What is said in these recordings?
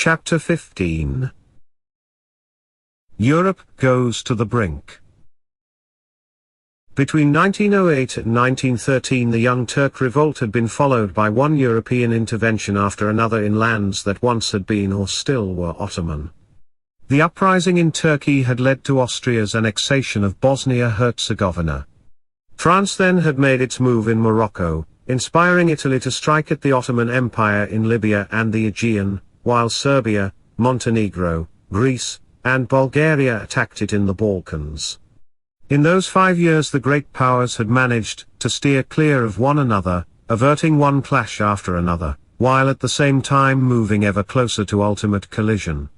Chapter 15. Europe goes to the brink. Between 1908 and 1913 the Young Turk Revolt had been followed by one European intervention after another in lands that once had been or still were Ottoman. The uprising in Turkey had led to Austria's annexation of Bosnia-Herzegovina. France then had made its move in Morocco, inspiring Italy to strike at the Ottoman Empire in Libya and the Aegean, while Serbia, Montenegro, Greece, and Bulgaria attacked it in the Balkans. In those 5 years the great powers had managed to steer clear of one another, averting one clash after another, while at the same time moving ever closer to ultimate collision.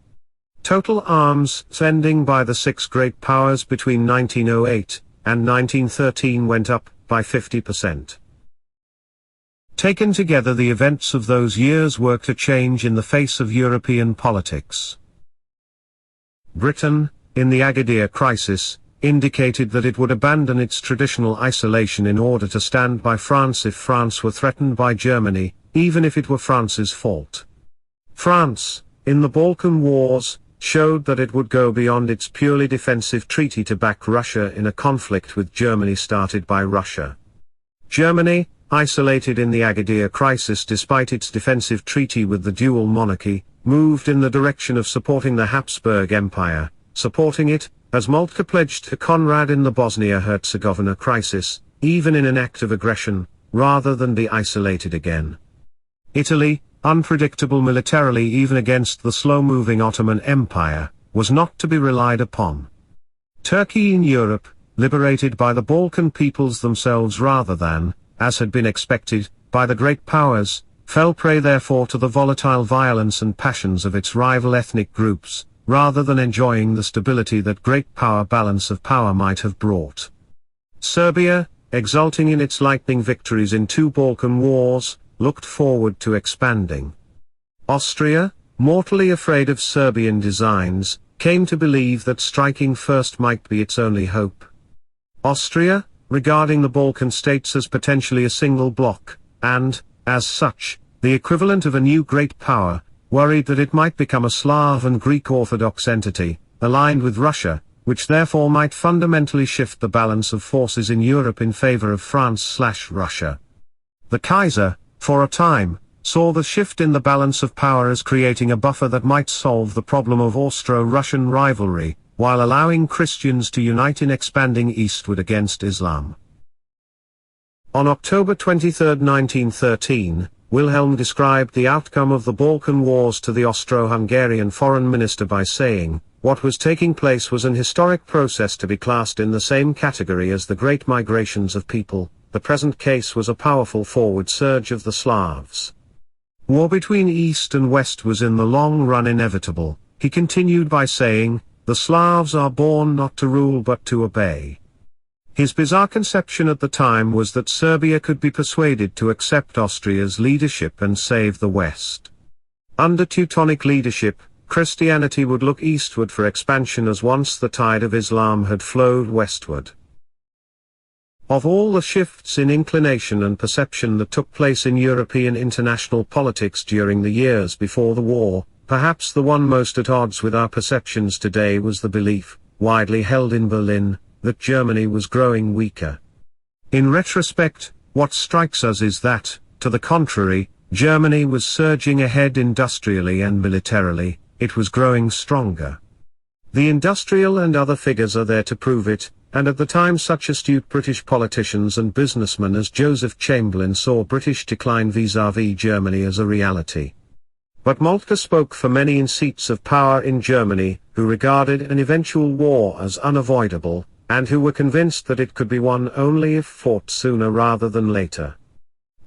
Total arms spending by the 6 great powers between 1908 and 1913 went up by 50%. Taken together, the events of those years worked a change in the face of European politics. Britain, in the Agadir crisis, indicated that it would abandon its traditional isolation in order to stand by France if France were threatened by Germany, even if it were France's fault. France, in the Balkan Wars, showed that it would go beyond its purely defensive treaty to back Russia in a conflict with Germany started by Russia. Germany, isolated in the Agadir crisis despite its defensive treaty with the dual monarchy, moved in the direction of supporting the Habsburg Empire, supporting it, as Moltke pledged to Conrad in the Bosnia-Herzegovina crisis, even in an act of aggression, rather than be isolated again. Italy, unpredictable militarily even against the slow-moving Ottoman Empire, was not to be relied upon. Turkey in Europe, liberated by the Balkan peoples themselves rather than, as had been expected, by the great powers, fell prey therefore to the volatile violence and passions of its rival ethnic groups, rather than enjoying the stability that great power balance of power might have brought. Serbia, exulting in its lightning victories in 2 Balkan wars, looked forward to expanding. Austria, mortally afraid of Serbian designs, came to believe that striking first might be its only hope. Austria, regarding the Balkan states as potentially a single bloc, and, as such, the equivalent of a new great power, worried that it might become a Slav and Greek Orthodox entity, aligned with Russia, which therefore might fundamentally shift the balance of forces in Europe in favor of France/Russia. The Kaiser, for a time, saw the shift in the balance of power as creating a buffer that might solve the problem of Austro-Russian rivalry, while allowing Christians to unite in expanding eastward against Islam. On October 23, 1913, Wilhelm described the outcome of the Balkan Wars to the Austro-Hungarian foreign minister by saying, "What was taking place was an historic process to be classed in the same category as the great migrations of people. The present case was a powerful forward surge of the Slavs. War between East and West was in the long run inevitable," he continued by saying, "The Slavs are born not to rule but to obey." His bizarre conception at the time was that Serbia could be persuaded to accept Austria's leadership and save the West. Under Teutonic leadership, Christianity would look eastward for expansion as once the tide of Islam had flowed westward. Of all the shifts in inclination and perception that took place in European international politics during the years before the war, perhaps the one most at odds with our perceptions today was the belief, widely held in Berlin, that Germany was growing weaker. In retrospect, what strikes us is that, to the contrary, Germany was surging ahead industrially and militarily, it was growing stronger. The industrial and other figures are there to prove it, and at the time such astute British politicians and businessmen as Joseph Chamberlain saw British decline vis-à-vis Germany as a reality. But Moltke spoke for many in seats of power in Germany, who regarded an eventual war as unavoidable, and who were convinced that it could be won only if fought sooner rather than later.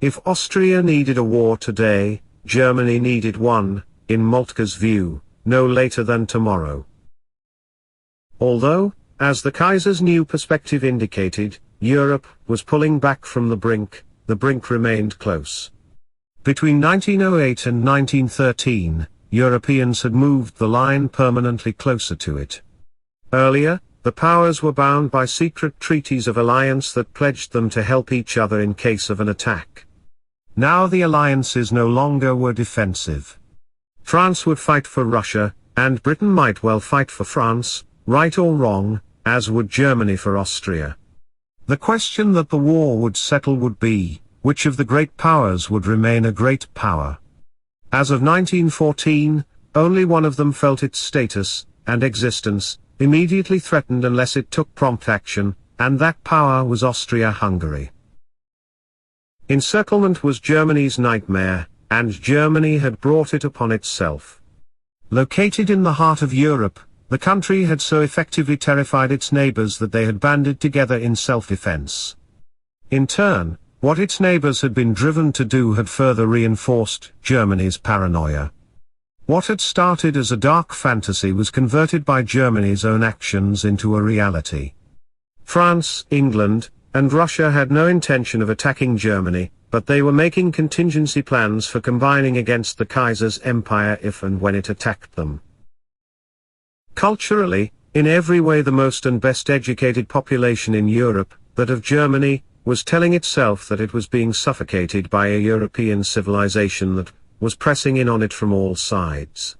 If Austria needed a war today, Germany needed one, in Moltke's view, no later than tomorrow. Although, as the Kaiser's new perspective indicated, Europe was pulling back from the brink remained close. Between 1908 and 1913, Europeans had moved the line permanently closer to it. Earlier, the powers were bound by secret treaties of alliance that pledged them to help each other in case of an attack. Now the alliances no longer were defensive. France would fight for Russia, and Britain might well fight for France, right or wrong, as would Germany for Austria. The question that the war would settle would be, which of the great powers would remain a great power? As of 1914, only one of them felt its status, and existence, immediately threatened unless it took prompt action, and that power was Austria-Hungary. Encirclement was Germany's nightmare, and Germany had brought it upon itself. Located in the heart of Europe, the country had so effectively terrified its neighbors that they had banded together in self-defense. In turn, what its neighbors had been driven to do had further reinforced Germany's paranoia. What had started as a dark fantasy was converted by Germany's own actions into a reality. France, England, and Russia had no intention of attacking Germany, but they were making contingency plans for combining against the Kaiser's empire if and when it attacked them. Culturally, in every way the most and best educated population in Europe, that of Germany, was telling itself that it was being suffocated by a European civilization that was pressing in on it from all sides.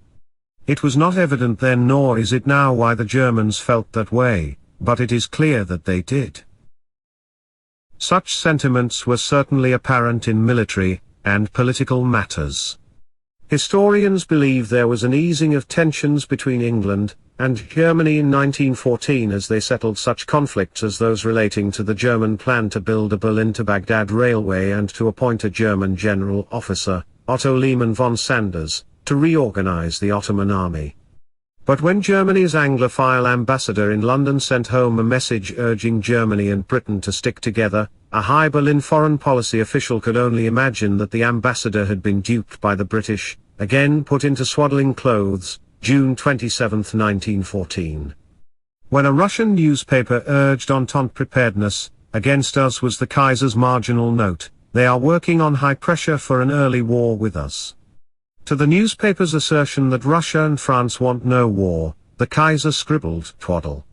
It was not evident then nor is it now why the Germans felt that way, but it is clear that they did. Such sentiments were certainly apparent in military and political matters. Historians believe there was an easing of tensions between England and Germany in 1914 as they settled such conflicts as those relating to the German plan to build a Berlin to Baghdad railway and to appoint a German general officer, Otto Lehmann von Sanders, to reorganize the Ottoman army. But when Germany's Anglophile ambassador in London sent home a message urging Germany and Britain to stick together, a high Berlin foreign policy official could only imagine that the ambassador had been duped by the British, again put into swaddling clothes, June 27, 1914. When a Russian newspaper urged Entente preparedness, against us was the Kaiser's marginal note, they are working on high pressure for an early war with us. To the newspaper's assertion that Russia and France want no war, the Kaiser scribbled, twaddle.